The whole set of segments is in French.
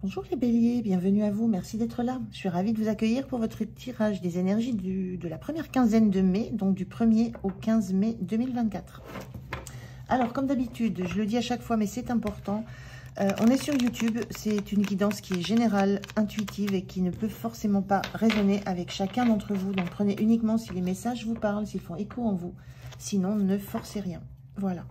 Bonjour les béliers, bienvenue à vous, merci d'être là. Je suis ravie de vous accueillir pour votre tirage des énergies de la première quinzaine de mai, donc du 1er au 15 mai 2024. Alors comme d'habitude, je le dis à chaque fois mais c'est important, on est sur YouTube, c'est une guidance qui est générale, intuitive et qui ne peut forcément pas résonner avec chacun d'entre vous. Donc prenez uniquement si les messages vous parlent, s'ils font écho en vous, sinon ne forcez rien. Voilà.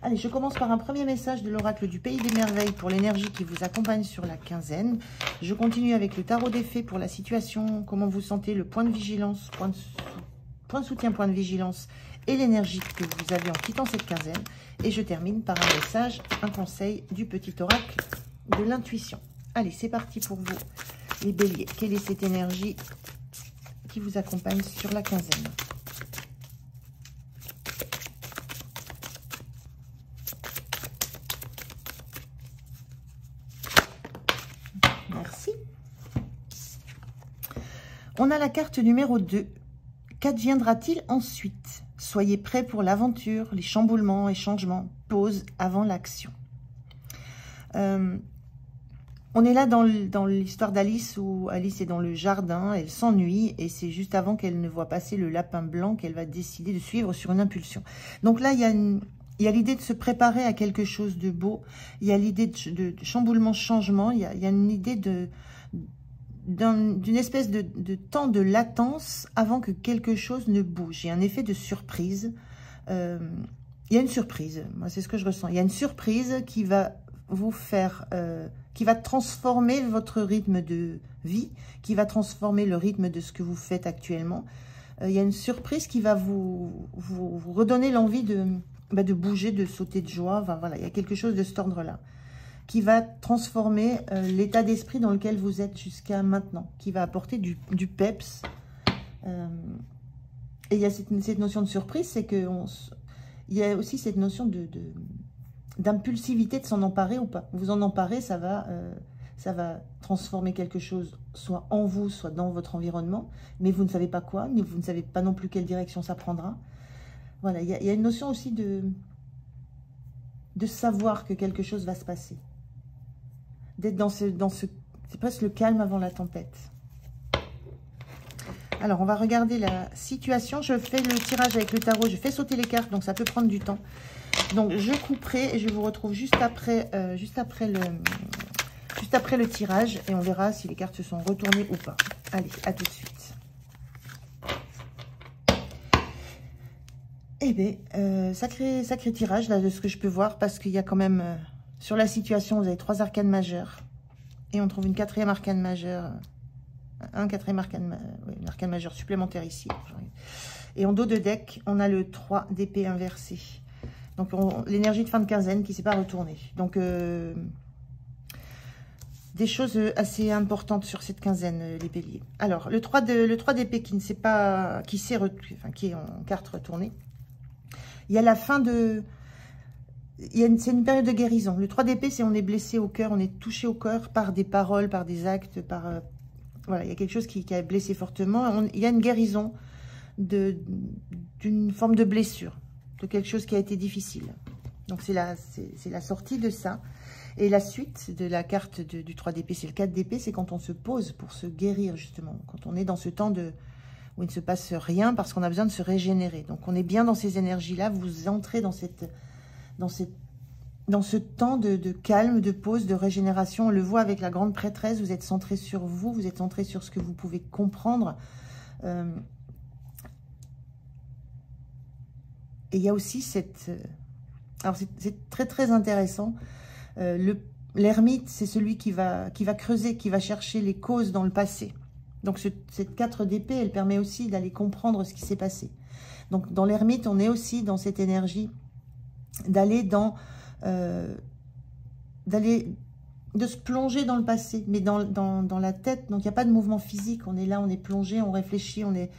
Allez, je commence par un premier message de l'oracle du Pays des Merveilles pour l'énergie qui vous accompagne sur la quinzaine. Je continue avec le tarot des fées pour la situation, comment vous sentez, le point de vigilance, point de soutien, point de vigilance et l'énergie que vous avez en quittant cette quinzaine. Et je termine par un message, un conseil du petit oracle de l'intuition. Allez, c'est parti pour vous, les béliers. Quelle est cette énergie qui vous accompagne sur la quinzaine ? Merci. On a la carte numéro 2. Qu'adviendra-t-il ensuite? Soyez prêts pour l'aventure, les chamboulements et changements. Pause avant l'action. On est là dans l'histoire d'Alice où Alice est dans le jardin, elle s'ennuie et c'est juste avant qu'elle ne voit passer le lapin blanc qu'elle va décider de suivre sur une impulsion. Donc là, il y a l'idée de se préparer à quelque chose de beau, il y a l'idée de chamboulement, changement, il y a une idée d'une espèce de temps de latence avant que quelque chose ne bouge. Il y a un effet de surprise. Il y a une surprise, moi c'est ce que je ressens. Il y a une surprise qui va vous faire, qui va transformer votre rythme de vie, qui va transformer le rythme de ce que vous faites actuellement. Il y a une surprise qui va vous redonner l'envie de bouger, de sauter de joie. Enfin, voilà, il y a quelque chose de cet ordre-là qui va transformer l'état d'esprit dans lequel vous êtes jusqu'à maintenant, qui va apporter du peps. Et il y a cette notion de surprise, c'est que il y a aussi cette notion d'impulsivité, de s'en emparer ou pas. Vous en emparez, ça va transformer quelque chose, soit en vous, soit dans votre environnement, mais vous ne savez pas quoi, mais vous ne savez pas non plus quelle direction ça prendra. Voilà, il y a une notion aussi de savoir que quelque chose va se passer. D'être dans c'est presque le calme avant la tempête. Alors, on va regarder la situation. Je fais le tirage avec le tarot, je fais sauter les cartes, donc ça peut prendre du temps. Donc, je couperai et je vous retrouve juste après le tirage et on verra si les cartes se sont retournées ou pas. Allez, à tout de suite. Eh bien, sacré tirage là de ce que je peux voir parce qu'il y a quand même sur la situation, vous avez 3 arcanes majeures et on trouve une 4e arcane majeure, un 4e arcane majeur supplémentaire ici. Et en dos de deck, on a le 3 d'épée inversé. Donc l'énergie de fin de quinzaine qui ne s'est pas retournée. Donc des choses assez importantes sur cette quinzaine, les béliers. Alors le 3 d'épée qui est en carte retournée. Il y a la fin de... C'est une période de guérison. Le 3 d'épée, c'est on est blessé au cœur, on est touché au cœur par des paroles, par des actes, par... voilà, il y a quelque chose qui a blessé fortement. Il y a une guérison d'une forme de blessure, de quelque chose qui a été difficile. Donc c'est la sortie de ça. Et la suite de la carte du 3 d'épée, c'est le 4 d'épée, c'est quand on se pose pour se guérir justement. Quand on est dans ce temps où il ne se passe rien parce qu'on a besoin de se régénérer. Donc on est bien dans ces énergies-là, vous entrez dans ce temps de calme, de pause, de régénération. On le voit avec la grande prêtresse, vous êtes centré sur vous, vous êtes centré sur ce que vous pouvez comprendre. Et il y a aussi cette... Alors c'est très très intéressant. L'ermite, c'est celui qui va creuser, qui va chercher les causes dans le passé. Donc cette 4 d'épée, elle permet aussi d'aller comprendre ce qui s'est passé. Donc dans l'ermite, on est aussi dans cette énergie d'aller de se plonger dans le passé, mais dans la tête. Donc il n'y a pas de mouvement physique, on est là, on est plongé, on réfléchit, on est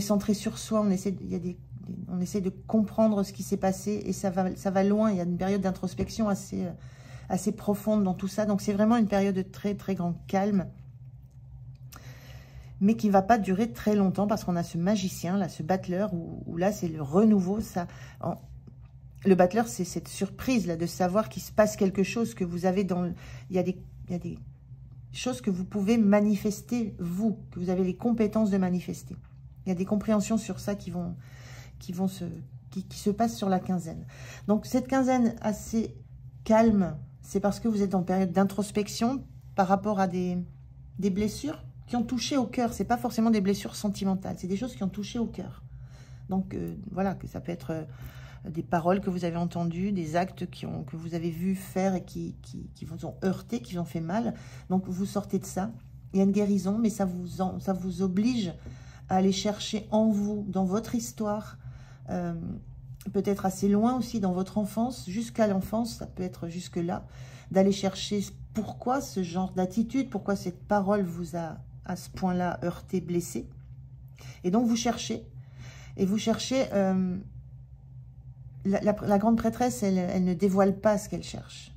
centré sur soi, on essaie de comprendre ce qui s'est passé et ça va loin. Il y a une période d'introspection assez profonde dans tout ça. Donc c'est vraiment une période de très très grand calme, mais qui ne va pas durer très longtemps parce qu'on a ce magicien, là, ce battleur, où là c'est le renouveau. Le battleur, c'est cette surprise là de savoir qu'il se passe quelque chose, que vous avez il y a des choses que vous pouvez manifester, vous, que vous avez les compétences de manifester. Il y a des compréhensions sur ça qui se passent sur la quinzaine. Donc, cette quinzaine assez calme, c'est parce que vous êtes en période d'introspection par rapport à des blessures qui ont touché au cœur. Ce n'est pas forcément des blessures sentimentales, c'est des choses qui ont touché au cœur. Donc, voilà, que ça peut être des paroles que vous avez entendues, des actes que vous avez vus faire et qui vous ont heurté, qui vous ont fait mal. Donc, vous sortez de ça. Il y a une guérison, mais ça vous oblige à aller chercher en vous, dans votre histoire, peut-être assez loin aussi dans votre enfance, jusqu'à l'enfance, ça peut être jusque-là, d'aller chercher pourquoi ce genre d'attitude, pourquoi cette parole vous a à ce point-là heurté, blessé. Et donc, vous cherchez. Et vous cherchez... la grande prêtresse, elle ne dévoile pas ce qu'elle cherche.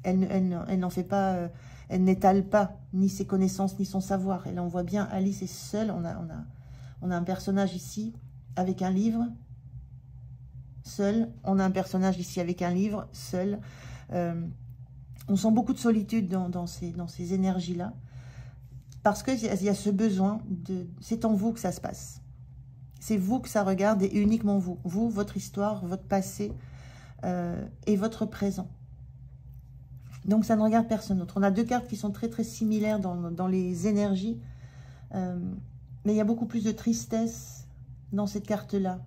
Elle n'en fait pas... elle n'étale pas ni ses connaissances, ni son savoir. Et là, on voit bien, Alice est seule. On a un personnage ici avec un livre, seul. On a un personnage ici avec un livre, seul. On sent beaucoup de solitude dans ces énergies-là. Parce qu'il y a ce besoin de... C'est en vous que ça se passe. C'est vous que ça regarde et uniquement vous. Vous, votre histoire, votre passé et votre présent. Donc, ça ne regarde personne d'autre. On a deux cartes qui sont très, très similaires dans les énergies. Mais il y a beaucoup plus de tristesse dans cette carte-là.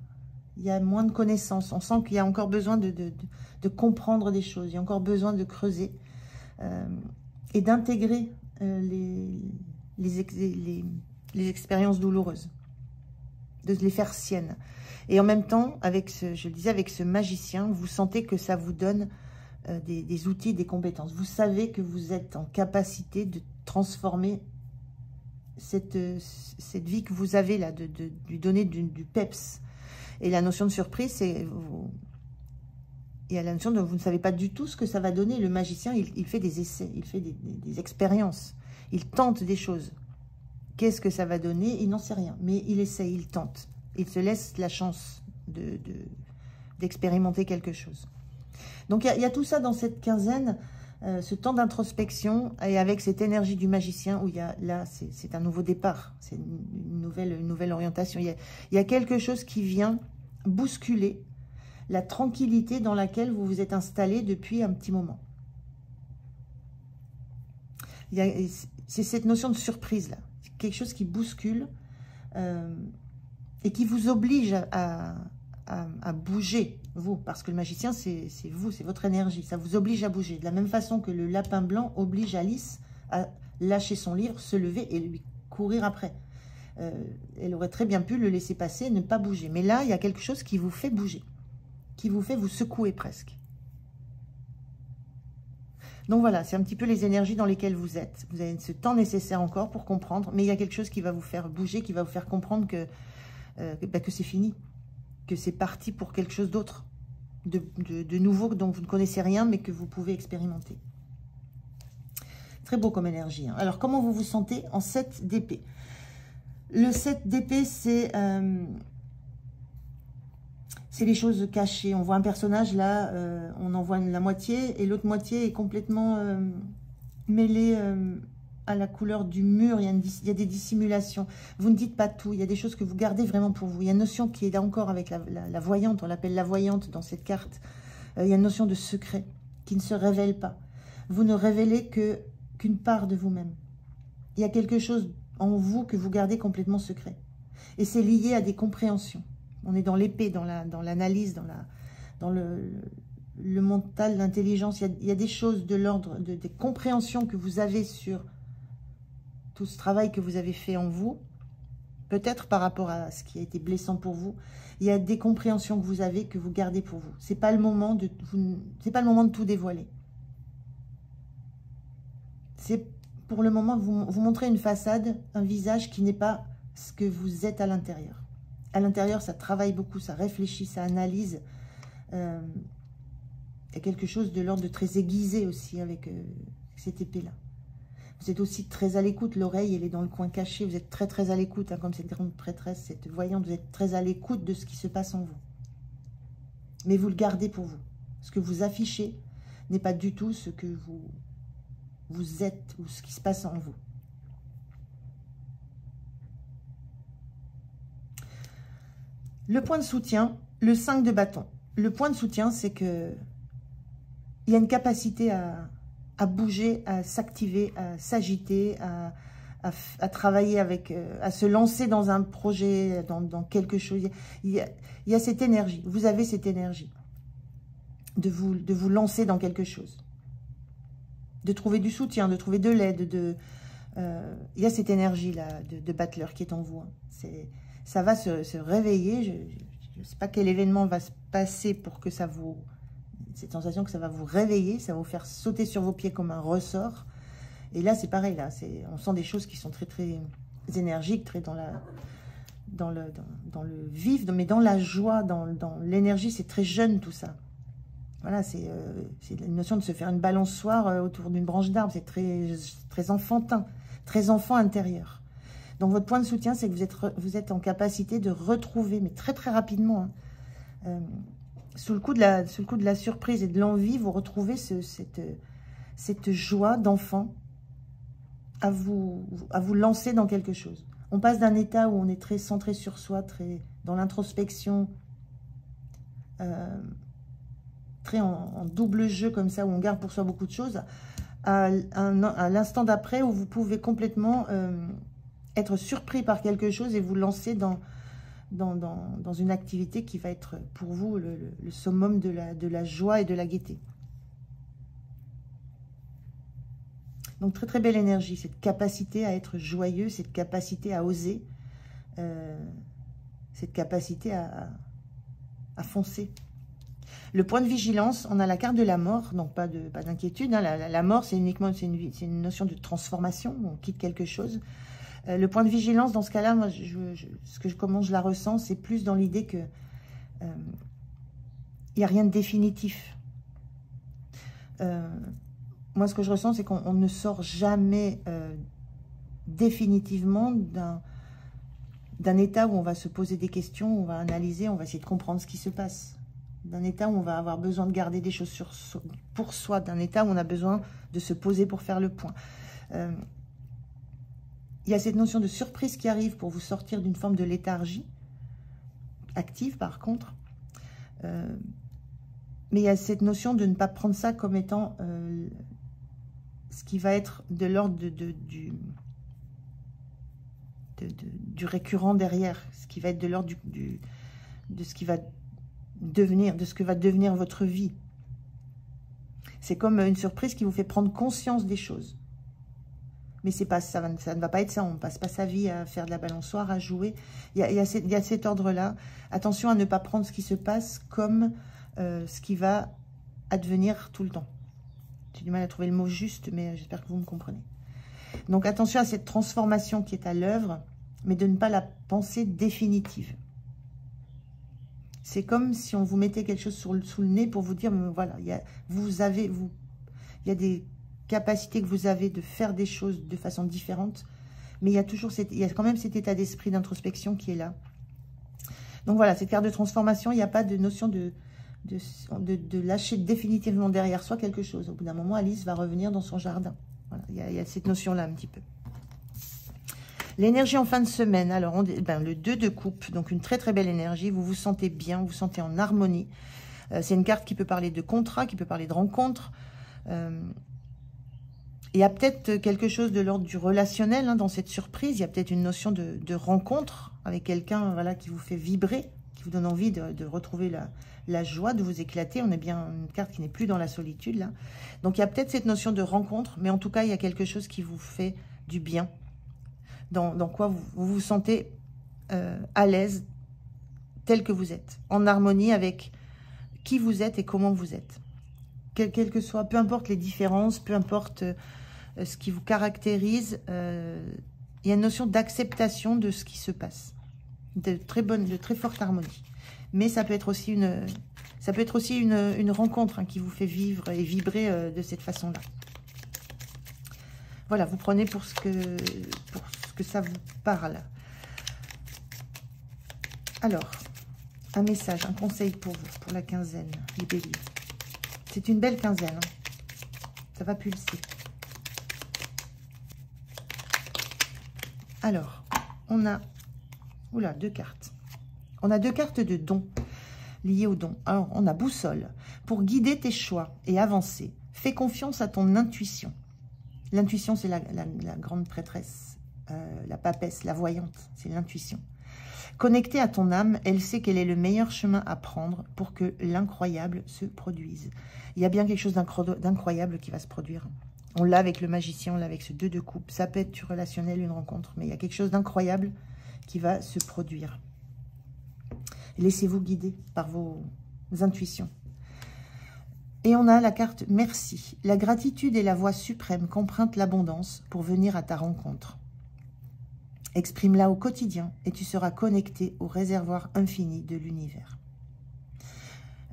Il y a moins de connaissances. On sent qu'il y a encore besoin de comprendre des choses. Il y a encore besoin de creuser et d'intégrer les expériences douloureuses, de les faire siennes. Et en même temps, je le disais, avec ce magicien, vous sentez que ça vous donne des outils, des compétences. Vous savez que vous êtes en capacité de transformer cette vie que vous avez là, de lui donner du peps. Et la notion de surprise, c'est... Il y a la notion de vous ne savez pas du tout ce que ça va donner. Le magicien, il fait des essais, il fait des expériences. Il tente des choses. Qu'est-ce que ça va donner? Il n'en sait rien. Mais il essaye, il tente. Il se laisse la chance d'expérimenter quelque chose. Donc, il y a tout ça dans cette quinzaine, ce temps d'introspection, et avec cette énergie du magicien, où il y a, là, c'est un nouveau départ, c'est une nouvelle orientation. Il y a quelque chose qui vient bousculer la tranquillité dans laquelle vous vous êtes installé depuis un petit moment. C'est cette notion de surprise-là, quelque chose qui bouscule et qui vous oblige à bouger, vous, parce que le magicien, c'est vous, c'est votre énergie, ça vous oblige à bouger. De la même façon que le lapin blanc oblige Alice à lâcher son livre, se lever et lui courir après. Elle aurait très bien pu le laisser passer et ne pas bouger. Mais là, il y a quelque chose qui vous fait bouger, qui vous fait vous secouer presque. Donc voilà, c'est un petit peu les énergies dans lesquelles vous êtes. Vous avez ce temps nécessaire encore pour comprendre, mais il y a quelque chose qui va vous faire bouger, qui va vous faire comprendre que c'est fini, que c'est parti pour quelque chose d'autre, de nouveau, dont vous ne connaissez rien, mais que vous pouvez expérimenter. Très beau comme énergie. Hein. Alors, comment vous vous sentez en 7 d'épée? Le 7 d'épée, c'est les choses cachées. On voit un personnage, là, on en voit la moitié, et l'autre moitié est complètement mêlée à la couleur du mur. Il y a des dissimulations. Vous ne dites pas tout. Il y a des choses que vous gardez vraiment pour vous. Il y a une notion qui est là encore avec la voyante. On l'appelle la voyante dans cette carte. Il y a une notion de secret qui ne se révèle pas. Vous ne révélez qu'une part de vous-même. Il y a quelque chose en vous que vous gardez complètement secret. Et c'est lié à des compréhensions. On est dans l'épée, dans l'analyse, dans le mental, l'intelligence. Il y a des choses de l'ordre des compréhensions que vous avez sur tout ce travail que vous avez fait en vous, peut-être par rapport à ce qui a été blessant pour vous. Il y a des compréhensions que vous avez, que vous gardez pour vous. C'est pas le moment de tout dévoiler. C'est pour le moment vous montrer une façade, un visage qui n'est pas ce que vous êtes à l'intérieur. À l'intérieur, ça travaille beaucoup, ça réfléchit, ça analyse. Il y a quelque chose de l'ordre de très aiguisé aussi avec cette épée-là. Vous êtes aussi très à l'écoute. L'oreille, elle est dans le coin caché. Vous êtes très, très à l'écoute, hein, comme cette grande prêtresse, cette voyante. Vous êtes très à l'écoute de ce qui se passe en vous. Mais vous le gardez pour vous. Ce que vous affichez n'est pas du tout ce que vous êtes ou ce qui se passe en vous. Le point de soutien, le 5 de bâton. Le point de soutien, c'est que il y a une capacité à bouger, à s'activer, à s'agiter, à travailler avec, à se lancer dans un projet, dans quelque chose. Il y a cette énergie. Vous avez cette énergie de vous lancer dans quelque chose, de trouver du soutien, de trouver de l'aide. Il y a cette énergie-là de battleur qui est en vous. Ça va se réveiller. Je ne sais pas quel événement va se passer pour que ça vous... Cette sensation que ça va vous réveiller, ça va vous faire sauter sur vos pieds comme un ressort. Et là, c'est pareil. Là, on sent des choses qui sont très, très énergiques, très dans le vif, mais dans la joie, dans l'énergie. C'est très jeune, tout ça. Voilà, c'est une notion de se faire une balançoire autour d'une branche d'arbre. C'est très, très enfantin, très enfant intérieur. Donc, votre point de soutien, c'est que vous êtes en capacité de retrouver, mais très, très rapidement, hein, sous le coup de la surprise et de l'envie, vous retrouvez cette joie d'enfant à vous lancer dans quelque chose. On passe d'un état où on est très centré sur soi, très dans l'introspection, très en double jeu comme ça, où on garde pour soi beaucoup de choses, à l'instant d'après où vous pouvez complètement être surpris par quelque chose et vous lancer dans une activité qui va être pour vous le summum de la joie et de la gaieté. Donc très très belle énergie, cette capacité à être joyeux, cette capacité à oser, cette capacité à foncer. Le point de vigilance, on a la carte de la mort, donc pas d'inquiétude, hein. La mort, c'est uniquement une notion de transformation, on quitte quelque chose. Le point de vigilance, dans ce cas-là, moi, comment je la ressens, c'est plus dans l'idée que il n'y a rien de définitif. Moi, ce que je ressens, c'est qu'on ne sort jamais définitivement d'un état où on va se poser des questions, où on va analyser, on va essayer de comprendre ce qui se passe. D'un état où on va avoir besoin de garder des choses pour soi, d'un état où on a besoin de se poser pour faire le point. Il y a cette notion de surprise qui arrive pour vous sortir d'une forme de léthargie, active par contre. Mais il y a cette notion de ne pas prendre ça comme étant ce qui va être de l'ordre du récurrent derrière, ce qui va être de l'ordre de ce qui va devenir, de ce que va devenir votre vie. C'est comme une surprise qui vous fait prendre conscience des choses. Mais c'est pas ça ne va pas être ça. On ne passe pas sa vie à faire de la balançoire, à jouer. Il y a cet ordre-là. Attention à ne pas prendre ce qui se passe comme ce qui va advenir tout le temps. J'ai du mal à trouver le mot juste, mais j'espère que vous me comprenez. Donc attention à cette transformation qui est à l'œuvre, mais de ne pas la penser définitive. C'est comme si on vous mettait quelque chose sous le nez pour vous dire, voilà, il y a des capacités que vous avez de faire des choses de façon différente, mais il y a quand même cet état d'esprit d'introspection qui est là. Donc voilà, cette carte de transformation, il n'y a pas de notion de lâcher définitivement derrière soi quelque chose. Au bout d'un moment, Alice va revenir dans son jardin. Voilà, il y a cette notion-là un petit peu. L'énergie en fin de semaine, alors le 2 de coupe, donc une très très belle énergie, vous vous sentez bien, vous vous sentez en harmonie. C'est une carte qui peut parler de contrat, qui peut parler de rencontre. Il y a peut-être quelque chose de l'ordre du relationnel dans cette surprise. Il y a peut-être une notion de rencontre avec quelqu'un, voilà, qui vous fait vibrer, qui vous donne envie de retrouver la joie, de vous éclater. On est bien une carte qui n'est plus dans la solitude, là. Donc, il y a peut-être cette notion de rencontre, mais en tout cas, il y a quelque chose qui vous fait du bien. Dans quoi vous vous sentez à l'aise, tel que vous êtes, en harmonie avec qui vous êtes et comment vous êtes. Quel que soit, peu importe les différences, peu importe ce qui vous caractérise, il y a une notion d'acceptation de ce qui se passe, de très forte harmonie. Mais ça peut être aussi une rencontre qui vous fait vivre et vibrer de cette façon-là. Voilà, vous prenez pour ce que ça vous parle. Alors, un message, un conseil pour vous, pour la quinzaine, les béliers. C'est une belle quinzaine, hein. Ça va pulser. Alors, on a... Oula, 2 cartes. On a 2 cartes de dons, liées au don. Alors, on a boussole. Pour guider tes choix et avancer, fais confiance à ton intuition. L'intuition, c'est la grande prêtresse, la papesse, la voyante, c'est l'intuition. Connectée à ton âme, elle sait quel est le meilleur chemin à prendre pour que l'incroyable se produise. Il y a bien quelque chose d'incroyable qui va se produire. On l'a avec le magicien, on l'a avec ce 2 de coupe. Ça peut être du relationnel, une rencontre, mais il y a quelque chose d'incroyable qui va se produire. Laissez-vous guider par vos intuitions. Et on a la carte merci. La gratitude est la voie suprême qu'emprunte l'abondance pour venir à ta rencontre. Exprime-la au quotidien et tu seras connecté au réservoir infini de l'univers.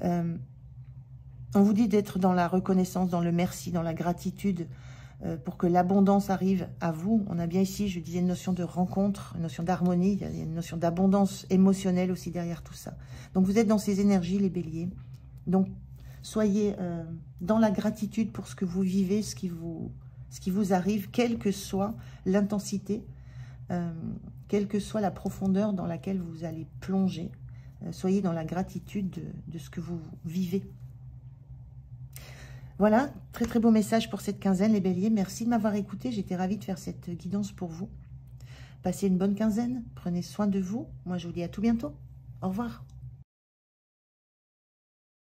On vous dit d'être dans la reconnaissance, dans le merci, dans la gratitude pour que l'abondance arrive à vous. On a bien ici, je disais, une notion de rencontre, une notion d'harmonie, il y a une notion d'abondance émotionnelle aussi derrière tout ça. Donc vous êtes dans ces énergies, les béliers. Donc soyez dans la gratitude pour ce que vous vivez, ce qui vous arrive, quelle que soit l'intensité, quelle que soit la profondeur dans laquelle vous allez plonger. Soyez dans la gratitude de ce que vous vivez. Voilà, très très beau message pour cette quinzaine, les béliers. Merci de m'avoir écouté, j'étais ravie de faire cette guidance pour vous. Passez une bonne quinzaine, prenez soin de vous. Moi, je vous dis à tout bientôt. Au revoir.